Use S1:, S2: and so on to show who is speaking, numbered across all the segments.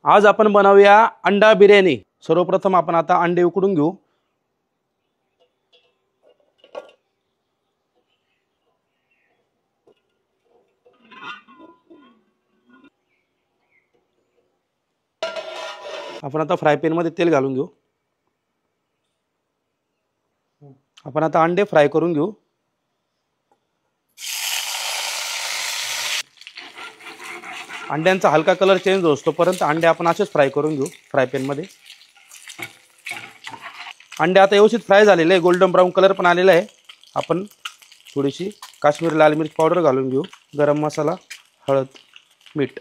S1: आज आपण बनवूया अंडा बिर्याणी। सर्वप्रथम आपण आता अंडे उकडून घेऊ। आपण आता फ्राय पॅन मध्ये तेल घालून घेऊ। आपण आता अंडे फ्राय करून घेऊ। अंड्यांचा हलका कलर चेंज होतोपर्यंत अंडे आपण असेच फ्राय करून घेऊ फ्राय पॅन मध्ये। अंडे आता व्यवस्थित फ्राय झालेले आहे, गोल्डन ब्राउन कलर पण आलेला आहे। आपण थोडीशी काश्मीरी लाल मिर्च पावडर घालून घेऊ, गरम मसाला, हळद, मीठ।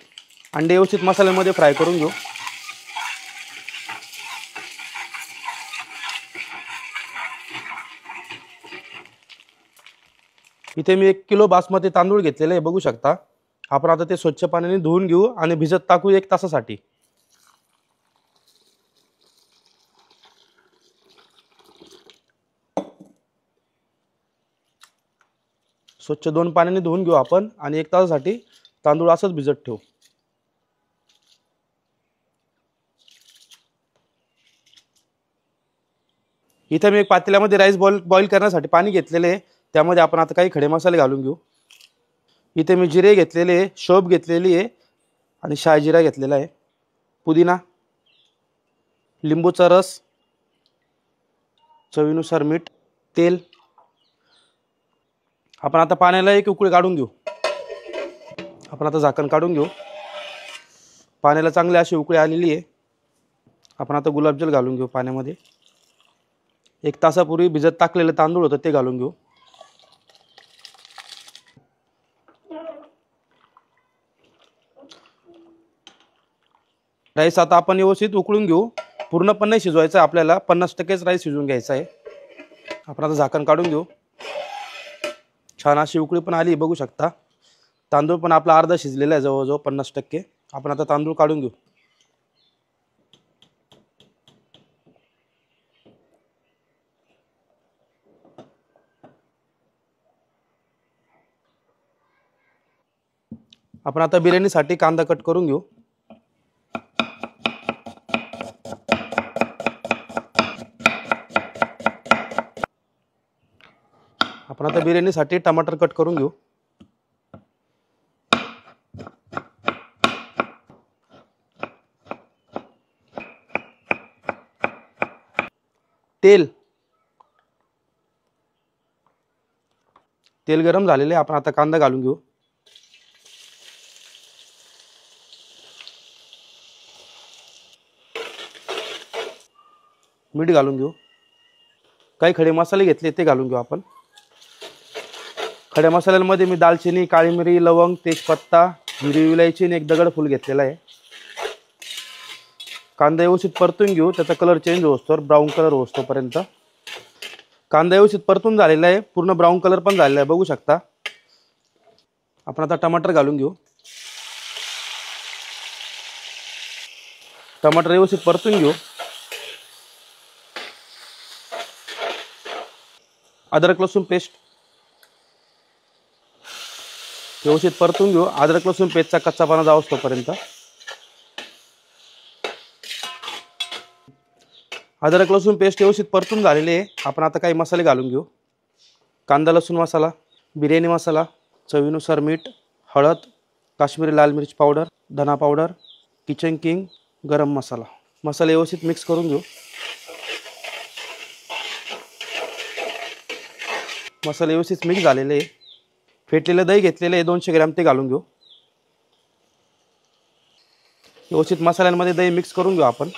S1: अंडे व्यवस्थित मसाल्यामध्ये फ्राय करून घेऊ। इथे मी 1 किलो बासमती तांदूळ घेतलेले आहे, बघू शकता। आपण आता ते स्वच्छ पाण्याने धुवून घेऊ आणि भिजत टाकू 1 तासासाठी। स्वच्छ 2 पाण्याने धुवून घेऊ आपण आणि 1 तासासाठी तांदूळ असंच भिजत ठेवू। इथे मी एक पातेल्यामध्ये राईस बॉईल करण्यासाठी पाणी घेतलेले आहे, त्यामध्ये आपण आता काही खडे मसाले घालून घेऊ। इथे मी जिरे घेतलेले आहे, शोभ घेतलेली आहे आणि शाहजिरा घेतलेला आहे, पुदिना, लिंबूचा रस, चवीनुसार मीठ, तेल। आपण आता पाण्याला एक उकळी काढून घेऊ। आपण आता झाकण काढून घेऊ। पाण्याला चांगली अशी उकळी आलेली आहे। आपण आता गुलाबजल घालून घेऊ पाण्यामध्ये। 1 तासापूर्वी भिजत टाकलेले तांदूळ होते ते घालून घेऊ। राईस आता आपण व्यवस्थित उकळून घेऊ। पूर्णपणे नाही शिजवायचं आहे आपल्याला, 50% राईस शिजवून घ्यायचा आहे। आपण आता झाकण काढून घेऊ। छान अशी उकळी पण आली, बघू शकता। तांदूळ पण आपला अर्धा शिजलेला आहे, जवळजवळ 50%। आपण आता तांदूळ काढून घेऊ। आपण आता बिर्याणीसाठी कांदा कट करून घेऊ। आपण आता बिर्याणीसाठी टमाटर कट करून घेऊ। तेल गरम झालेले, आपण आता कांदा घालून घेऊ। मीठ घालून घेऊ। काही खडे मसाले घेतले ते घालून घेऊ आपण। खड्या मसाल्यांमध्ये मी दालचिनी, काळी मिरी, लवंग, तेजपत्ता, हिरवी इलायची आणि 1 दगडफूल घेतलेला आहे। कांदा व्यवस्थित परतून घेऊ, त्याचा कलर चेंज होतोवर ब्राऊन कलर होतोपर्यंत। कांदा व्यवस्थित परतून झालेला आहे, पूर्ण ब्राऊन कलर पण झालेला आहे, बघू शकता। आपण आता टमाटर घालून घेऊ। टमाटर व्यवस्थित परतून घेऊ। अद्रक लसूण पेस्ट व्यवस्थित परतून घेऊ। अद्रक लसूण पेस्टचा कच्चापणा जाऊस्तोपर्यंत। अद्रक लसूण पेस्ट व्यवस्थित परतून झालेली आहे। आपण आता काही मसाले घालून घेऊ। कांदा लसूण मसाला, बिर्याणी मसाला, चवीनुसार मीठ, हळद, काश्मीरी लाल मिर्च पावडर, धना पावडर, किचन किंग, गरम मसाला। मसाले व्यवस्थित मिक्स करून घेऊ। मसाले व्यवस्थित मिक्स झालेले आहे। फेटलेलं दही घेतलेले आहे 200 ग्रॅम, ते घालून घेऊ। व्यवस्थित मसाल्यांमध्ये दही मिक्स करून घेऊ आपण।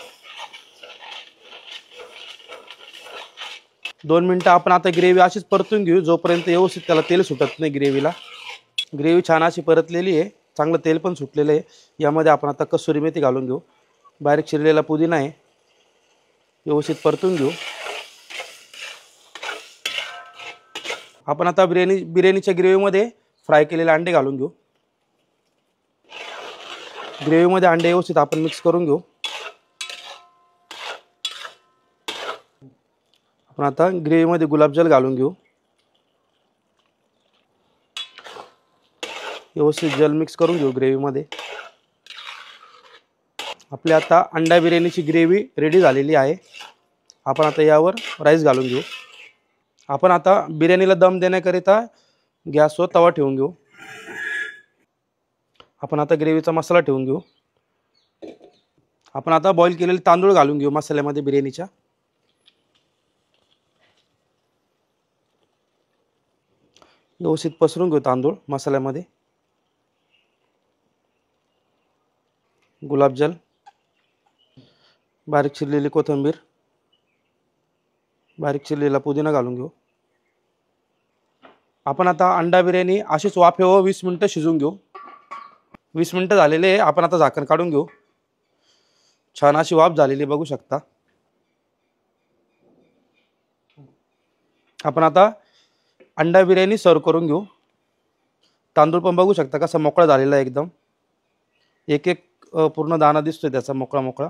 S1: 2 मिनिटं आपण आता ग्रेव्ही अशीच परतून घेऊ, जोपर्यंत व्यवस्थित त्याला तेल सुटत नाही ग्रेव्हीला। ग्रेव्ही छान अशी परतलेली आहे, चांगलं तेल पण सुटलेलं आहे। यामध्ये आपण आता कसुरी मेथी घालून घेऊ। बारीक चिरलेला पुदिना आहे, व्यवस्थित परतून घेऊ। आपण आता बिर्याणीच्या ग्रेव्हीमध्ये फ्राय केलेले अंडे घालून घेऊ। ग्रेव्हीमध्ये अंडे व्यवस्थित आपण मिक्स करून घेऊ। आपण आता ग्रेव्हीमध्ये गुलाबजल घालून घेऊ। व्यवस्थित जल मिक्स करून घेऊ ग्रेव्हीमध्ये। आपली आता अंडा बिर्याणीची ग्रेव्ही रेडी झालेली आहे. आपण आता यावर राईस घालून घेऊ. आपण आता बिर्याणीला दम देण्याकरिता गॅसवर तवा ठेवून घेऊ. आपण आता ग्रेव्हीचा मसाला ठेवून घेऊ. आपण आता बॉईल केलेले तांदूळ घालून घेऊ मसाल्यामध्ये बिर्याणीच्या. व्यवस्थित पसरून घेऊ तांदूळ मसाल्यामध्ये. गुलाबजल, बारीक चिरलेली कोथिंबीर, बारीक चिरलेला पुदिना घालून घेऊ. आपण आता अंडा बिर्याणी अशीच वाफेवर 20 मिनिटं शिजवून घेऊ. 20 मिनिटं झालेले आहे. आपण आता झाकण काढून घेऊ. छान अशी वाफ झालेली बघू शकता. आपण आता अंडा बिर्याणी सर्व करून घेऊ. तांदूळ पण बघू शकता कसा मोकळा झालेला आहे एकदम. एक एक पूर्ण दाणा दिसतोय त्याचा मोकळा मोकळा.